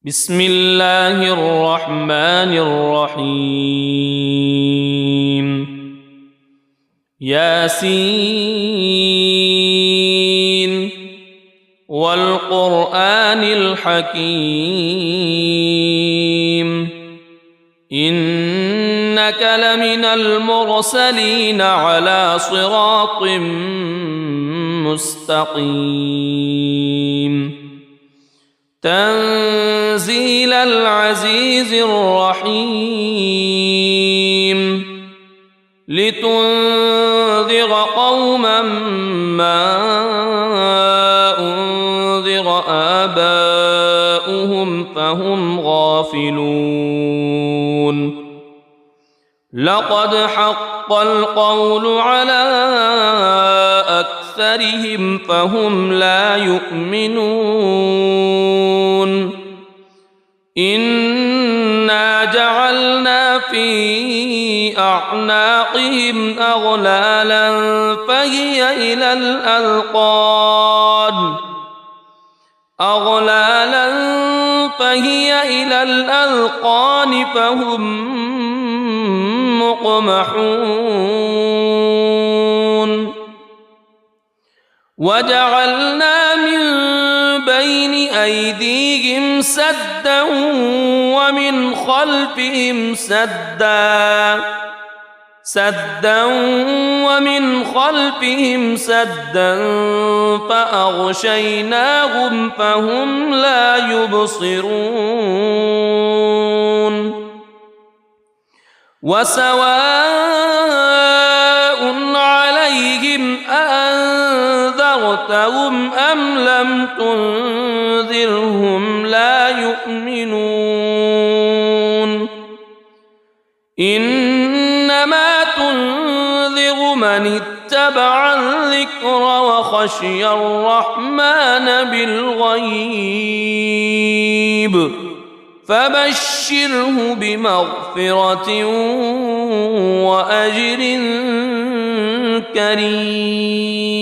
بسم الله الرحمن الرحيم ياسين والقرآن الحكيم إنك لمن المرسلين على صراط مستقيم تنزيل العزيز الرحيم لتنذر قوما ما أنذر آباؤهم فهم غافلون لقد حق القول على أكثرهم فهم لا يؤمنون إنا جعلنا في أعناقهم أغلالا فهي إلى الأذقان فهم مقمحون وجعلنا من بين أيديهم سدا ومن خلفهم سدا فأغشيناهم فهم لا يبصرون وسواء عليهم أأنذرتهم أم لم تنذرهم لا يؤمنون إنما تنذر من اتبع الذكر وخشي الرحمن بالغيب فبشره بمغفرة وأجر كريم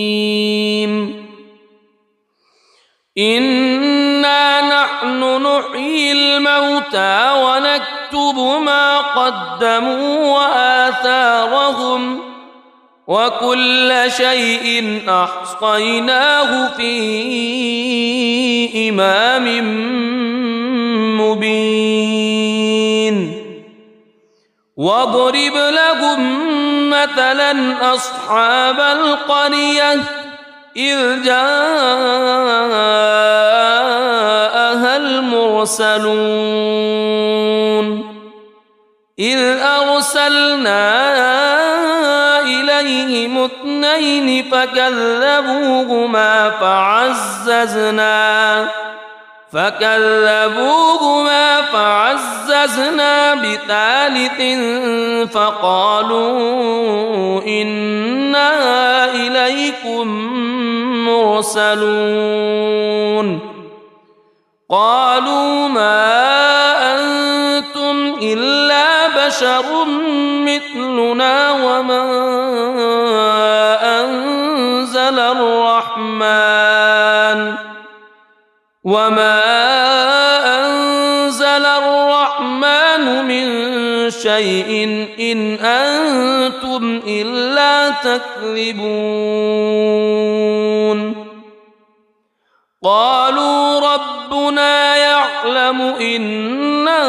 إنا نحن نحيي الموتى ونكتب ما قدموا وآثارهم وكل شيء أحصيناه في إمام مبين واضرب لهم مثلا أصحاب القرية إذ جاءها المرسلون إذ أرسلنا إليهم اثنين فكذبوهما فعززنا بثالث فقالوا إنا إليكم مرسلون قالوا ما أنتم إلا بشر مثلنا وما أنزل الرحمن من شيء إن أنتم إلا تكذبون قالوا ربنا يعلم إنا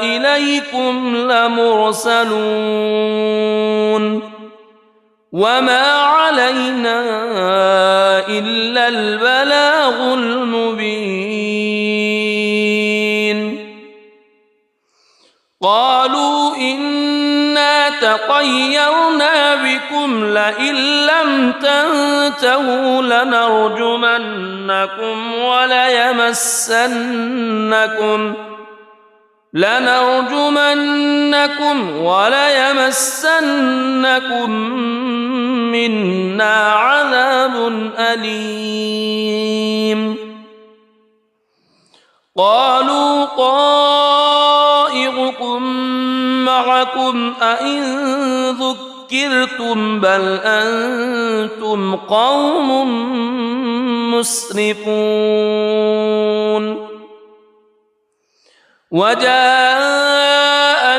إليكم لمرسلون وما علينا إلا البلاغ المبين قالوا إنا تطيرنا بكم لئن لم تنتهوا لنرجمنكم وليمسنكم منا عذاب أليم قالوا طائركم معكم أئن ذكرتم بل أنتم قوم مسرفون وجاء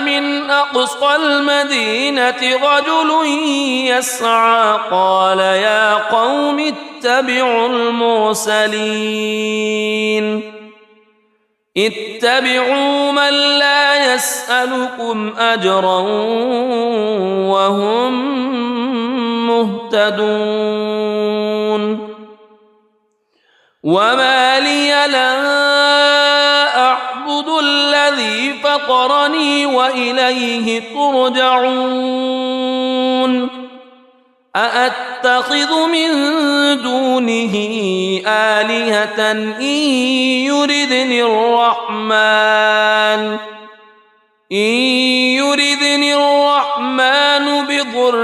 من أقصى المدينة رجل يسعى قال يا قوم اتبعوا المرسلين اتبعوا من لا يسألكم أجرا وهم مهتدون وما لي لا أعبد الذي فطرني وإليه ترجعون أأتخذ من دونه آلهة إن يردني الرحمن بضر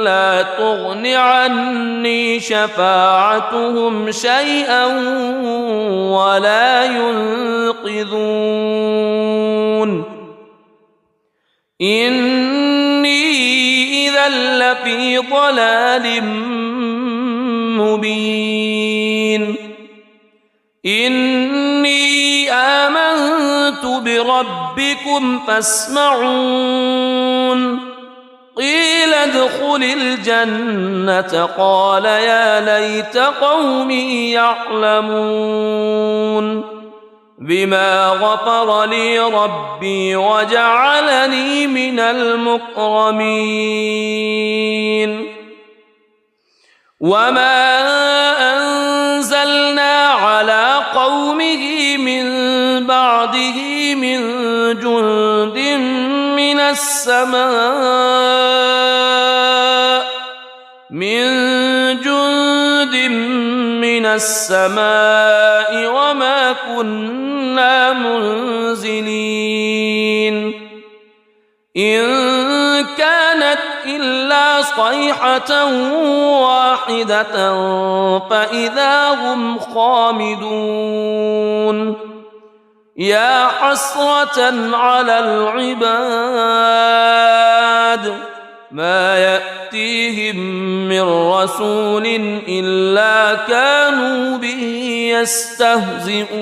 لا تغن عني شفاعتهم شيئا ولا ينقذون إني إذا لفي ضلال مبين إني آمنت بربكم فاسمعون قيل ادخل الجنة قال يا ليت قومي يعلمون بما غفر لي ربي وجعلني من المكرمين وما أنزلنا على قومه من بعده من جند من السماء وما كنا منزلين إن كانت إلا صيحة واحدة فإذا هم خامدون يا حسرة على العباد ما يأتيهم من رسول إلا كانوا به يستهزئون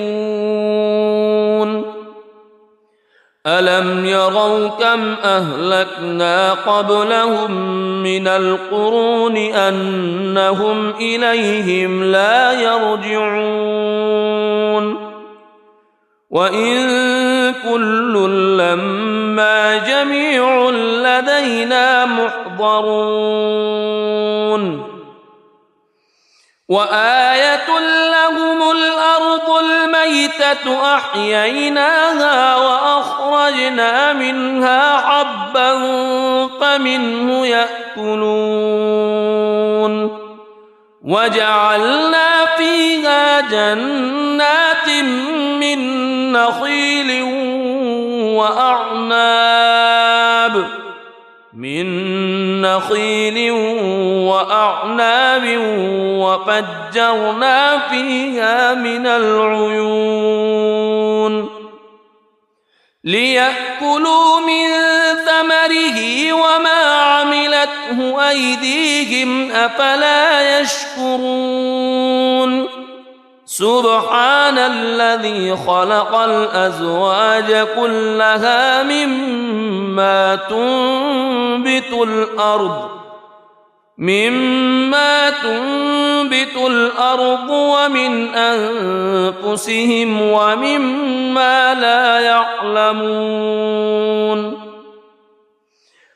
ألم يروا كم أهلكنا قبلهم من القرون أنهم إليهم لا يرجعون وإن كل لما جميع لدينا محضرون وآية لهم الأرض الميتة أحييناها وأخرجنا منها حبا فمنه يأكلون وجعلنا فيها جنات من نخيل وأعناب وفجرنا فيها من العيون ليأكلوا من ثمره وما عملته أيديهم أفلا يشكرون سبحان الذي خلق الأزواج كلها مما تنبت الأرض ومن أنفسهم ومما لا يعلمون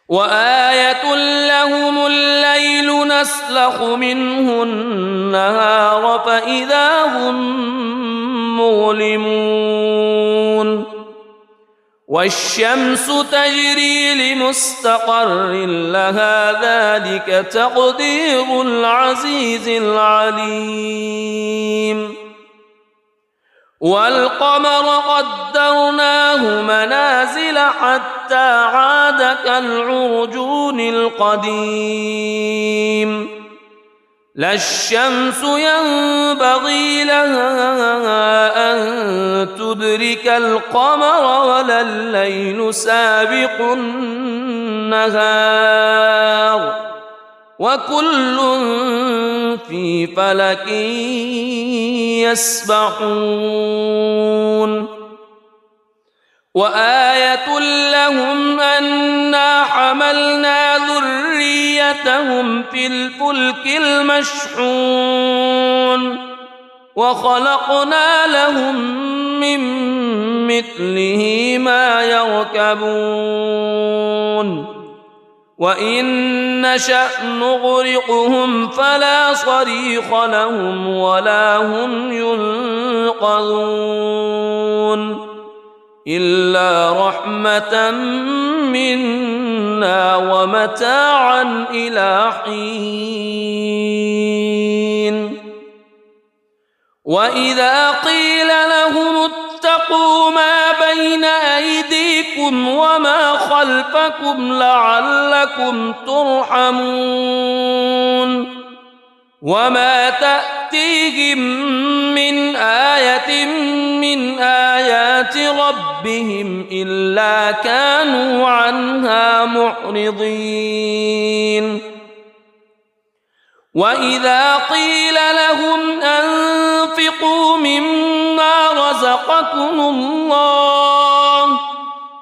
وآية لهم الليل نسلخ منه النهار فإذا هم مظلمون والشمس تجري لمستقر لها ذلك تقدير العزيز العليم والقمر قدرناه منازل حتى عاد كالعرجون القديم لا الشمس ينبغي لها أن تدرك القمر ولا الليل سابق النهار وكل في فلك يسبحون وآية لهم أنا حملنا ذريتهم في الفلك المشحون وخلقنا لهم من مثله ما يركبون وإن نشأ نغرقهم فلا صريخ لهم ولا هم ينقذون إلا رحمة منا ومتاعا إلى حين وإذا قيل لهم اتقوا ما بين أيديكم وما خلفكم لعلكم ترحمون وما تأتيهم من آية من آيات ربهم إلا كانوا عنها معرضين وإذا قيل لهم أنفقوا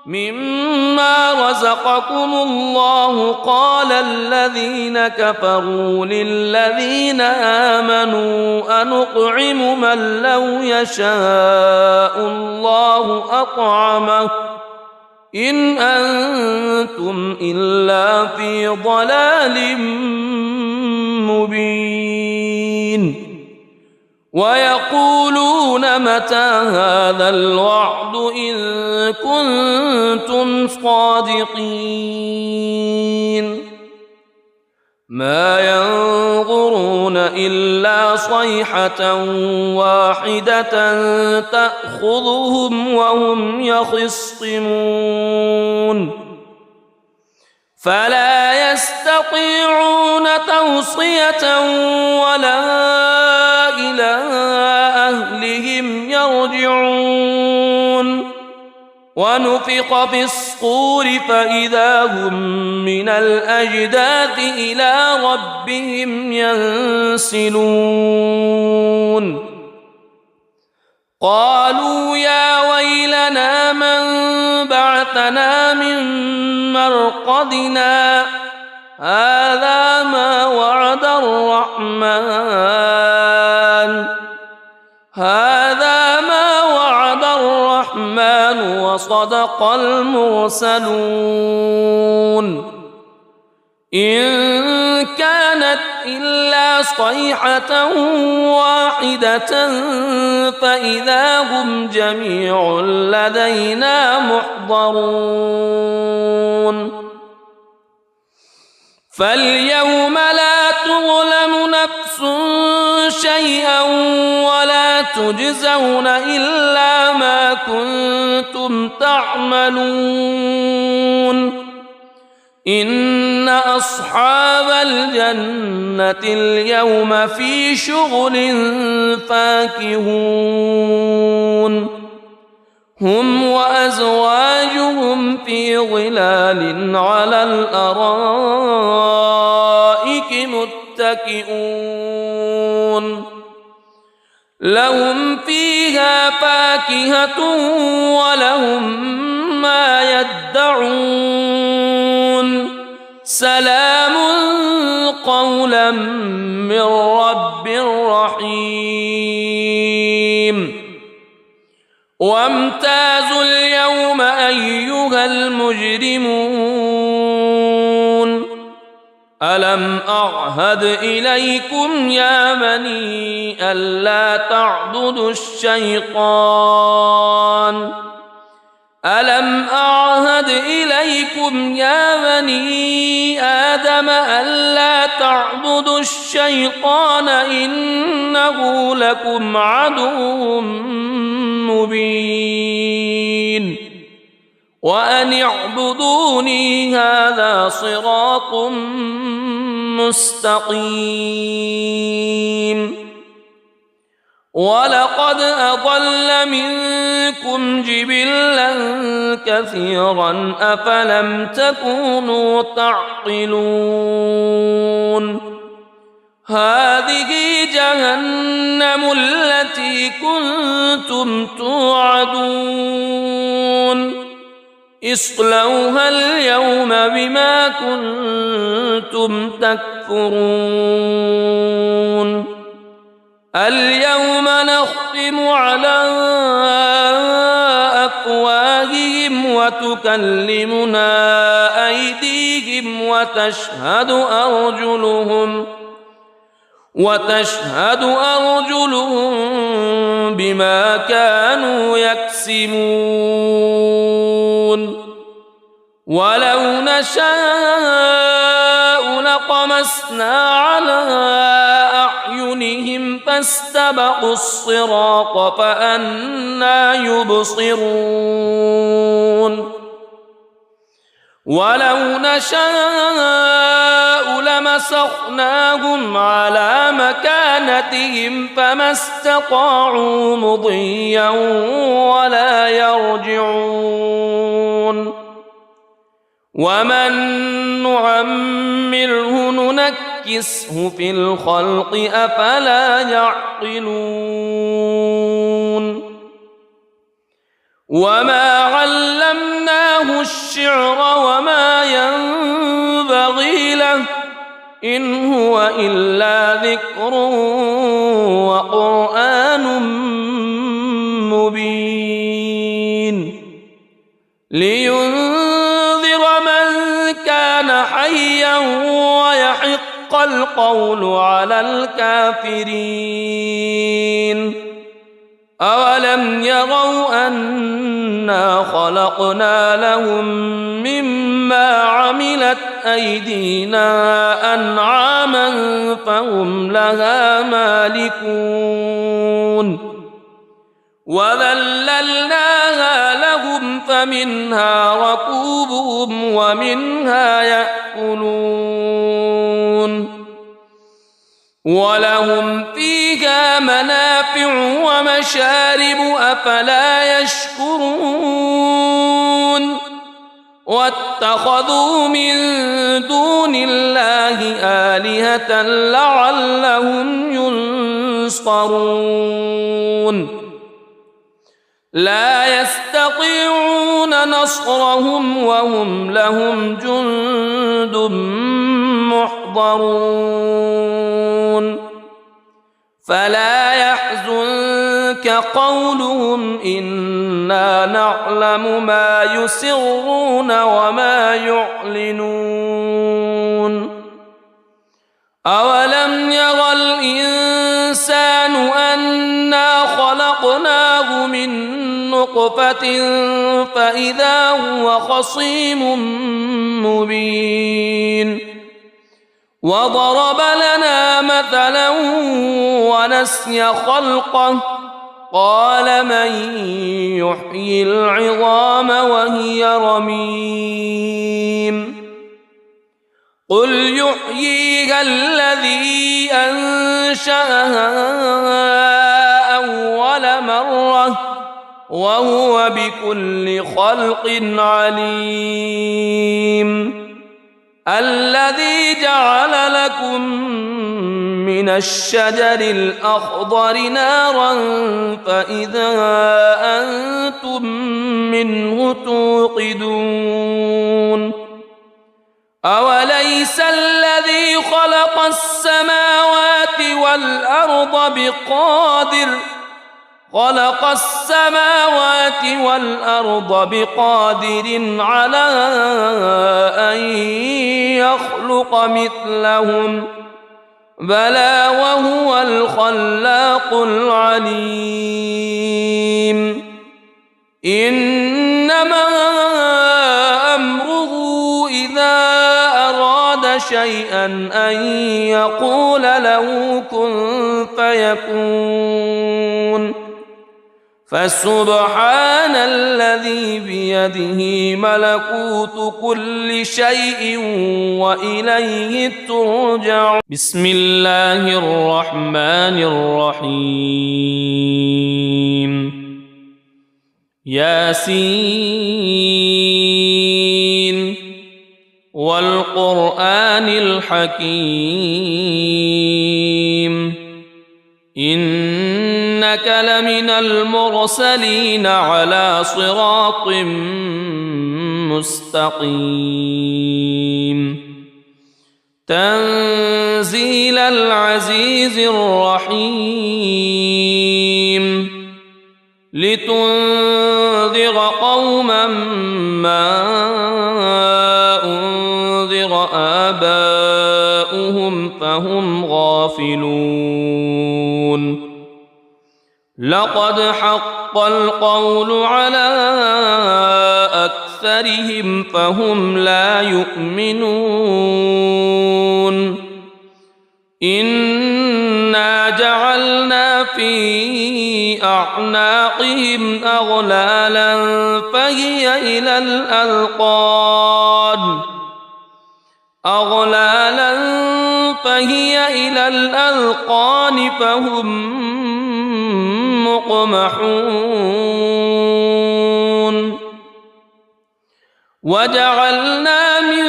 مما رزقكم الله قال الذين كفروا للذين آمنوا أنطعم من لو يشاء الله أطعمه إن أنتم إلا في ضلال مبين ويقولون متى هذا الوعد إن كنتم صادقين ما ينظرون إلا صيحة واحدة تأخذهم وهم يخصمون فلا يستطيعون توصية ولا إلى أهلهم يرجعون ونفخ في الصور فإذا هم من الأجداث إلى ربهم ينسلون قالوا يا ويلنا من بعثنا من مرقدنا هذا ما وعد الرحمن وصدق المرسلون إن كانت إلا صيحة واحدة فإذا هم جميع لدينا محضرون فاليوم لا تظلم نفس شيئا ولا تجزون إلا ما كنتم تعملون إن أصحاب الجنة اليوم في شغل فاكهون هم وأزواجهم في ظلال على الأرائك متكئون لهم فيها فاكهة ولهم ما يدعون سلام قولا من رب رحيم وامتازوا اليوم أيها المجرمون ألم أعهد إليكم يا بني ألا تعبدوا الشيطان ألم أعهد إليكم يا بني آدم ألا تعبدوا الشيطان إنه لكم عدو مبين وأن اعبدوني هذا صراط مستقيم ولقد أضل منكم جبلا كثيرا أفلم تكونوا تعقلون هذه جهنم التي كنتم توعدون اصلوها اليوم بما كنتم تكفرون اليوم نختم على أفواههم وتكلمنا أيديهم وتشهد أرجلهم بما كانوا يكسبون ولو نشاء لطمسنا على أعينهم فاستبقوا الصراط فأنى يبصرون ولو نشاء لمسخناهم على مكانتهم فما استطاعوا مضيا ولا يرجعون ومن نعمره ننكسه في الخلق أفلا يعقلون وما علمناه الشعر وما ينبغي له إن هو إلا ذكر وقرآن مبين لينذر من كان حيا ويحق القول على الكافرين أولم يروا أنا خلقنا لهم مما عملت أيدينا أنعاما فهم لها مالكون وذللناها لهم فمنها ركوبهم ومنها يأكلون ولهم فيها منافع ومشارب أفلا يشكرون واتخذوا من دون الله آلهة لعلهم ينصرون لا يستطيعون نصرهم وهم لهم جند محضرون فلا يحزنك قولهم إنا نعلم ما يسرون وما يعلنون أولم ير الإنسان أنا خلقناه من نطفة فإذا هو خصيم مبين وضرب لنا مثلا ونسي خلقه قال من يحيي العظام وهي رميم قل يحييها الذي أنشأها أول مرة وهو بكل خلق عليم الذي جعل لكم من الشجر الأخضر نارا فإذا أنتم منه توقدون أوليس الذي خلق السماوات والأرض بقادر على أن يخلق مثلهم بلى وهو الخلاق العليم إنما أمره إذا أراد شيئا أن يقول له كن فيكون فسبحان الذي بيده ملكوت كل شيء وإليه ترجع بسم الله الرحمن الرحيم ياسين والقرآن الحكيم إنك لمن المرسلين على صراط مستقيم تنزيل العزيز الرحيم لتنذر قوما ما أنذر آباؤهم فهم غافلون لقد حق القول على أكثرهم فهم لا يؤمنون إنا جعلنا في أعناقهم أغلالا فهي إلى الأذقان فهم مقمحون وجعلنا من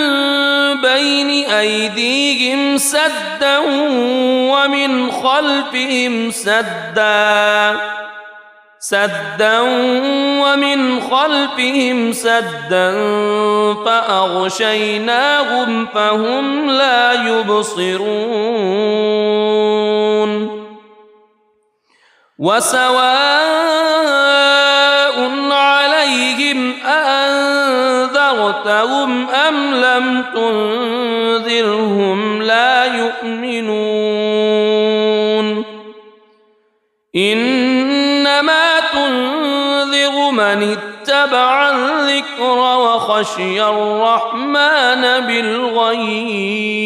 بين أيديهم سدا ومن خلفهم سدا فأغشيناهم فهم لا يبصرون وسواء عليهم أأنذرتهم أم لم تنذرهم لا يؤمنون إنما تنذر من اتبع الذكر وخشي الرحمن بالغيب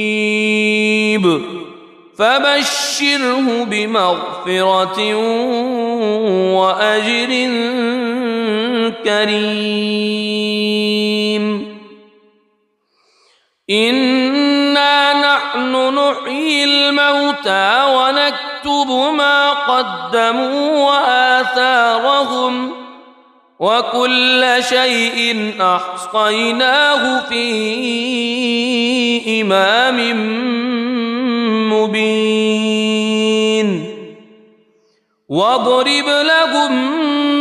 فبشره بمغفرة وأجر كريم إنا نحن نحيي الموتى ونكتب ما قدموا وآثارهم وكل شيء أحصيناه في إمام مبين واضرب لهم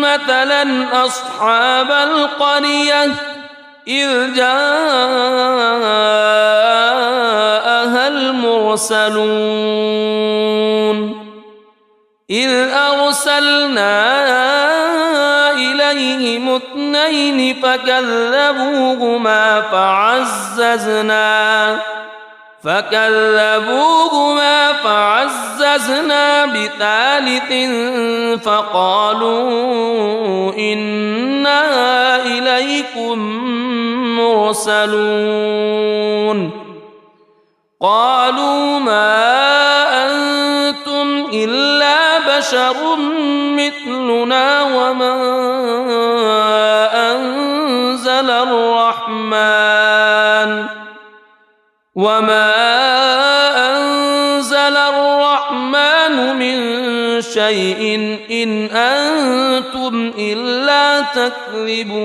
مثلا أصحاب القرية إذ جاءها المرسلون إذ أرسلنا إليهم اثنين فكذبوهما فعززنا بثالث فقالوا إنا إليكم مرسلون قالوا ما أنتم إلا بشر مثلنا وما أنزل الرحمن من شيء إن أنتم إلا تكذبون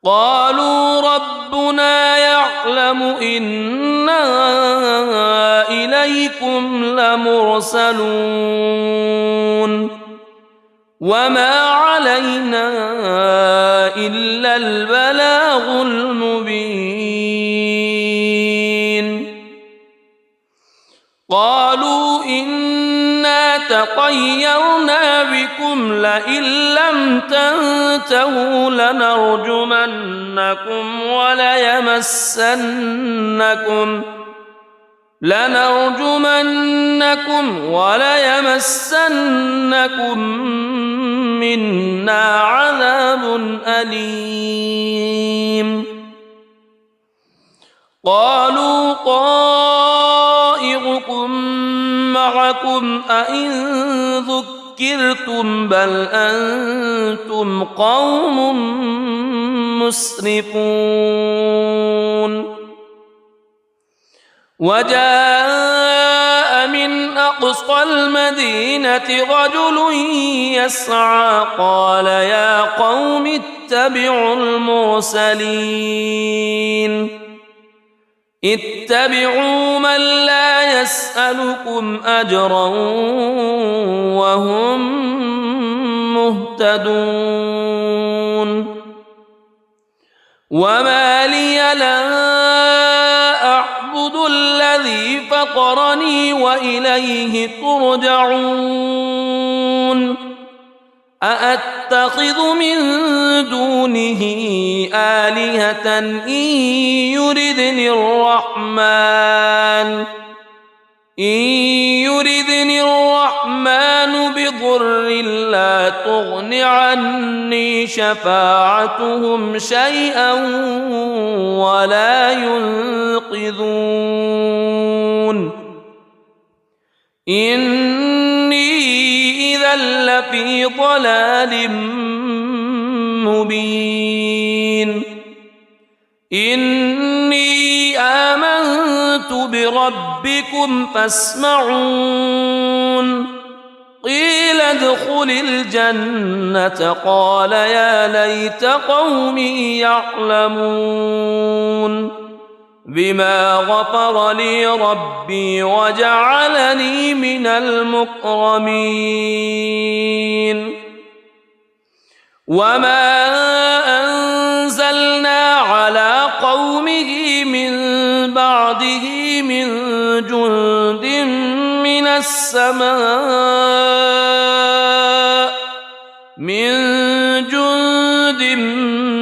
قالوا ربنا يعلم إنا إليكم لمرسلون وما علينا إلا البلاغ المبين قالوا إنا تطيرنا بكم لئن لم تنتهوا لنرجمنكم وليمسنكم منا عذاب أليم قالوا طائركم معكم أئن ذكرتم بل أنتم قوم مسرفون وجاء من أقصى المدينة رجل يسعى قال يا قوم اتبعوا من لا يسألكم أجرا وهم مهتدون مهتدون وما لي لا أعبد الذي فطرني وإليه ترجعون أأتخذ من دونه آلهة إن يردني الرحمن بضر لا تغن عني شفاعتهم شيئا ولا ينقذون إني إذا لفي ضلال مبين إني آمنت بربكم فاسمعون قيل ادخل الجنة قال يا ليت قومي يعلمون بما غفر لي ربي وجعلني من المكرمين وما أنزلنا على قومه من بعده من جند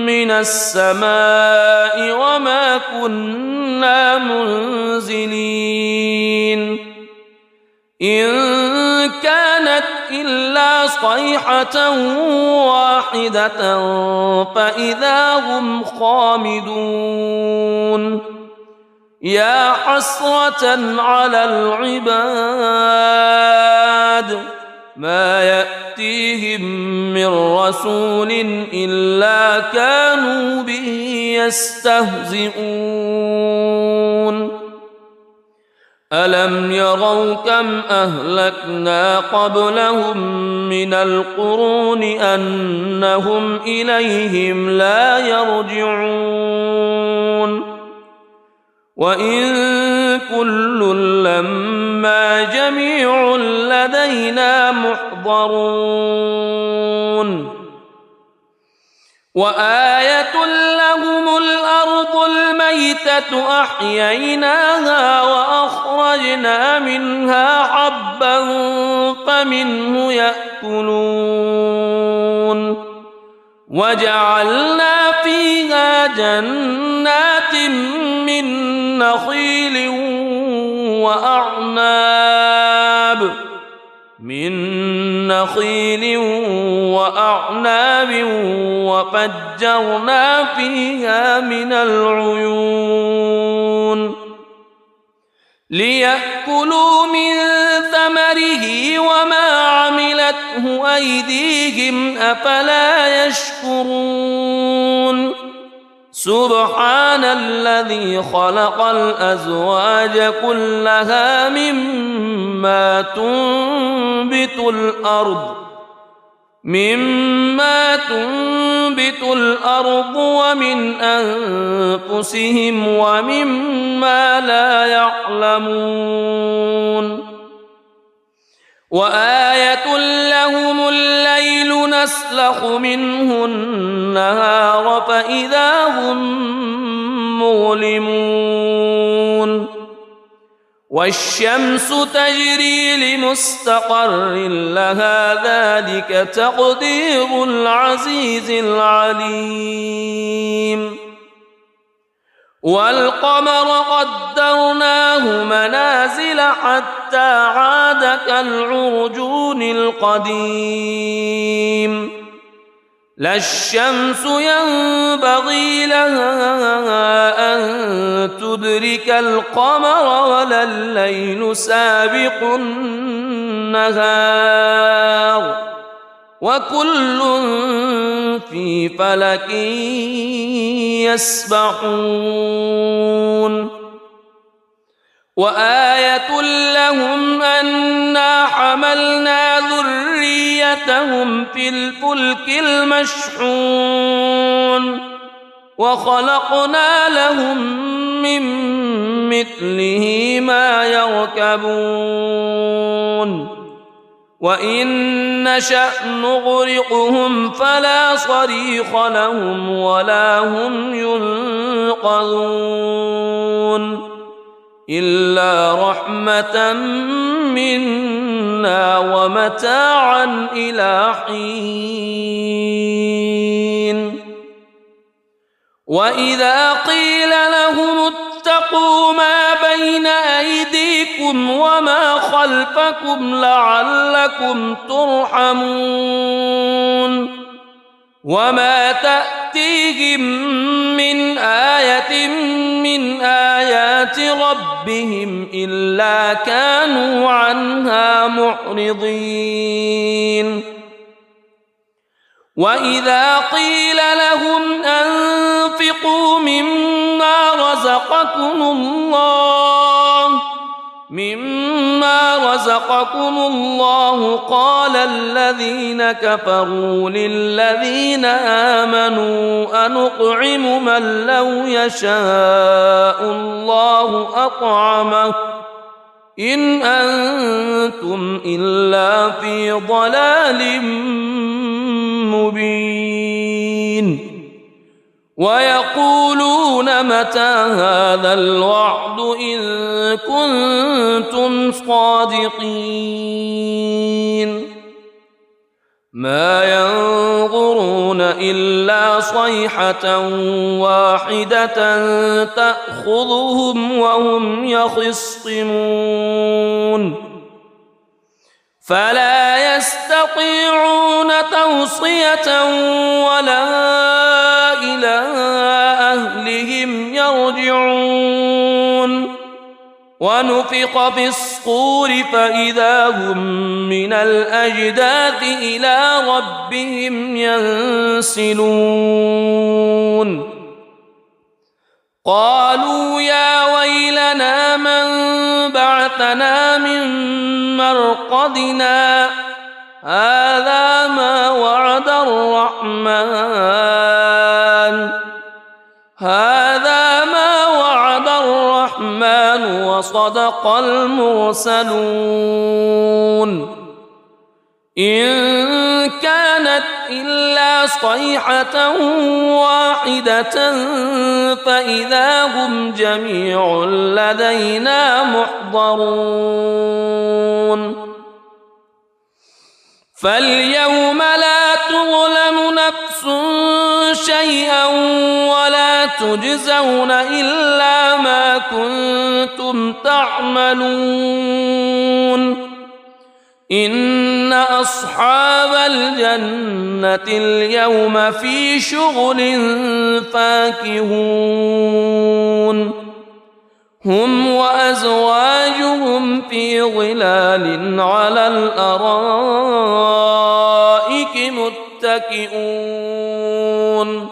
من السماء وما كنا منزلين إن كانت إلا صيحة واحدة فإذا هم خامدون يا حسرة على العباد ما يأتيهم من رسول إلا كانوا به يستهزئون ألم يروا كم أهلكنا قبلهم من القرون أنهم إليهم لا يرجعون وإن كل لما جميع لدينا محضرون وآية لهم الأرض الميتة أحييناها وأخرجنا منها حبا فمنه يأكلون وجعلنا فيها جنات من نخيل وأعناب وفجرنا فيها من العيون ليأكلوا من ثمره وما عملته أيديهم أفلا يشكرون سبحان الذي خلق الأزواج كلها مما تنبت الأرض ومن أنفسهم ومما لا يعلمون وآية لهم الليل نسلخ منه النهار فإذا هم مظلمون والشمس تجري لمستقر لها ذلك تقدير العزيز العليم والقمر قدرناه منازل حتى عاد كالعرجون القديم لا الشمس ينبغي لها أن تدرك القمر ولا الليل سابق النهار وكل في فلك يسبحون وآية لهم أنا حملنا ذريتهم في الفلك المشحون وخلقنا لهم من مثله ما يركبون وإن نشأ نغرقهم فلا صريخ لهم ولا هم ينقذون إلا رحمة منا ومتاعا إلى حين وإذا قيل لهم اتقوا ما بين أيديكم وما خلفكم لعلكم ترحمون وما تأتيهم من آية من آيات ربهم إلا كانوا عنها معرضين وإذا قيل لهم أنفقوا مما رزقكم الله قال الذين كفروا للذين آمنوا أنطعم من لو يشاء الله أطعمه إن أنتم إلا في ضلال مبين ويقولون متى هذا الوعد إن كنتم صادقين ما ينظرون إلا صيحة واحدة تأخذهم وهم يخصمون فلا يستطيعون توصية ولا إلى أهلهم يرجعون ونفخ في الصور فإذا هم من الأجداث إلى ربهم ينسلون قالوا يا ويلنا من بعثنا من مرقدنا هذا ما وعد الرحمن وصدق المرسلون إن كانت إلا صيحة واحدة فإذا هم جميع لدينا محضرون فاليوم لا تظلم نفس شيئا ولا تجزون إلا ما كنتم تعملون إن أصحاب الجنة اليوم في شغل فاكهون هم وأزواجهم في ظلال على الأرائك متكئون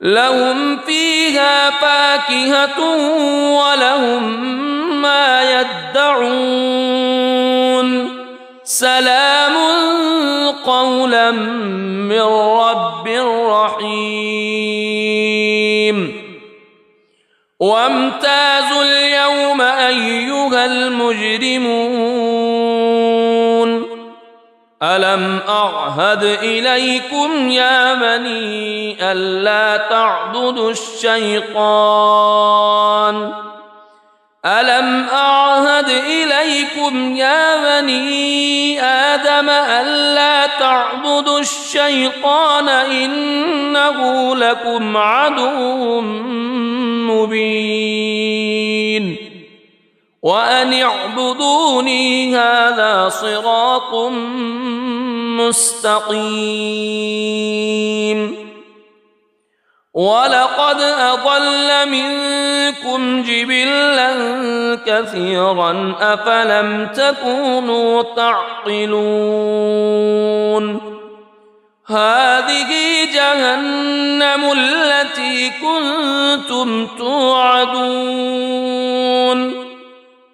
لهم فيها فاكهة ولهم ما يدعون سلام قولا من رب رحيم وامتازوا اليوم أيها المجرمون ألم أعهد إليكم يا بني ألا تعبدوا الشيطان ألم أعهد إليكم يا بني آدم ألا تعبدوا الشيطان إنه لكم عدو مبين وأن اعبدوني هذا صراط مستقيم ولقد أضل منكم جبلا كثيرا أفلم تكونوا تعقلون هذه جهنم التي كنتم توعدون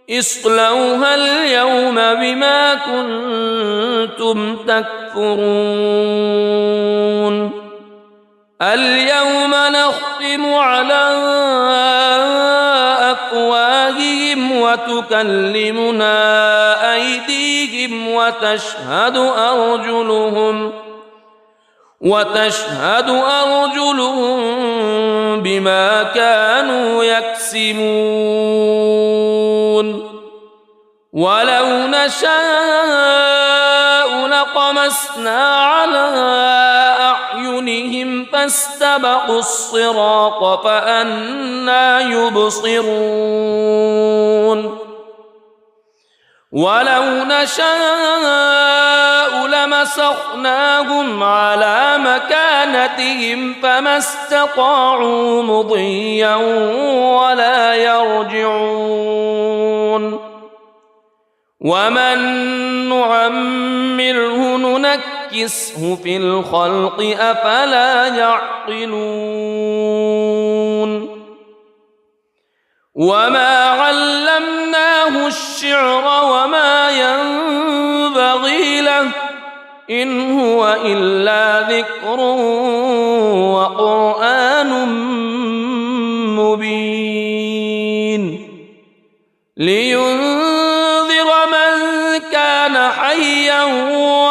اصلوها اليوم بما كنتم تكفرون اليوم نختم على أفواههم وتكلمنا أيديهم وتشهد أرجلهم بما كانوا يكسبون ولو نشاء لطمسنا على أعينهم فاستبقوا الصراط فأنى يبصرون ولو نشاء لمسخناهم على مكانتهم فما استطاعوا مضيا ولا يرجعون ومن نعمره ننكسه في الخلق أفلا يعقلون وما علمناه الشعر وما ينبغي له إن هو إلا ذكر وقرآن مبين لينذر من كان حيا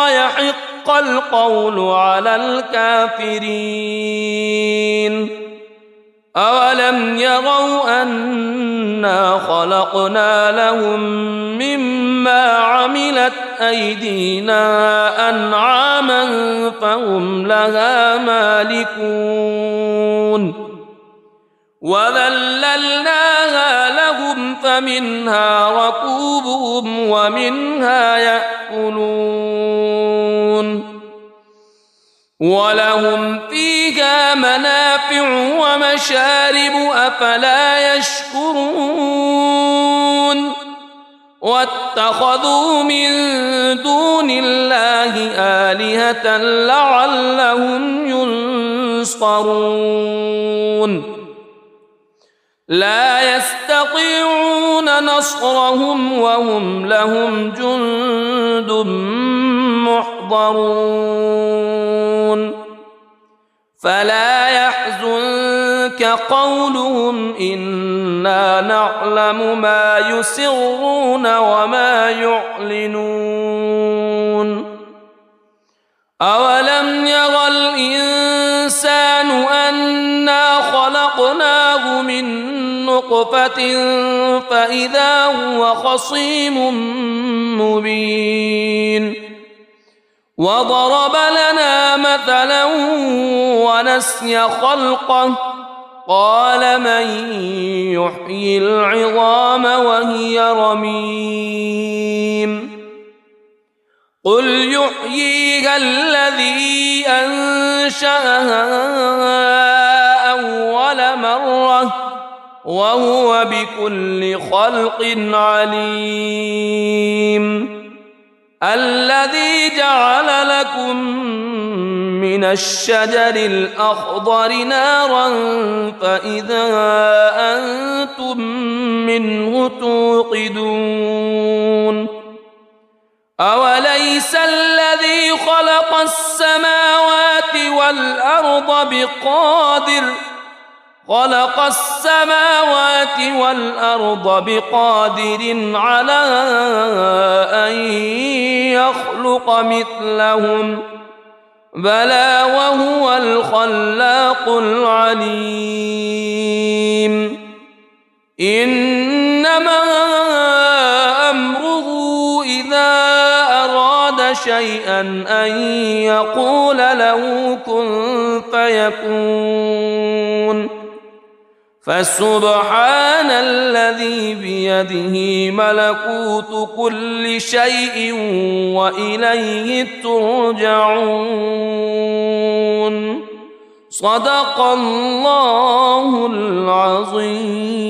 ويحق القول على الكافرين أولم يروا أنا خلقنا لهم مما عملت أيدينا أنعاما فهم لها مالكون وذللناها لهم فمنها ركوبهم ومنها يأكلون ولهم فيها منافع ومشارب أفلا يشكرون واتخذوا من دون الله آلهة لعلهم ينصرون لا يستطيعون نصرهم وهم لهم جند محضرون فلا يحزنك قولهم إنا نعلم ما يسرون وما يعلنون أولم ير الإنسان أنا خلقناه من نطفة فإذا هو خصيم مبين وضرب لنا مثلا ونسي خلقه قال من يحيي العظام وهي رميم قل يحييها الذي أنشأها أول مرة وهو بكل خلق عليم الذي جعل لكم من الشجر الأخضر نارا فإذا أنتم منه توقدون أوليس الذي خلق السماوات والأرض بقادر على أن يخلق مثلهم بلى وهو الخلاق العليم إنما أمره إذا أراد شيئا أن يقول له كن فيكون فسبحان الذي بيده ملكوت كل شيء وإليه ترجعون صدق الله العظيم.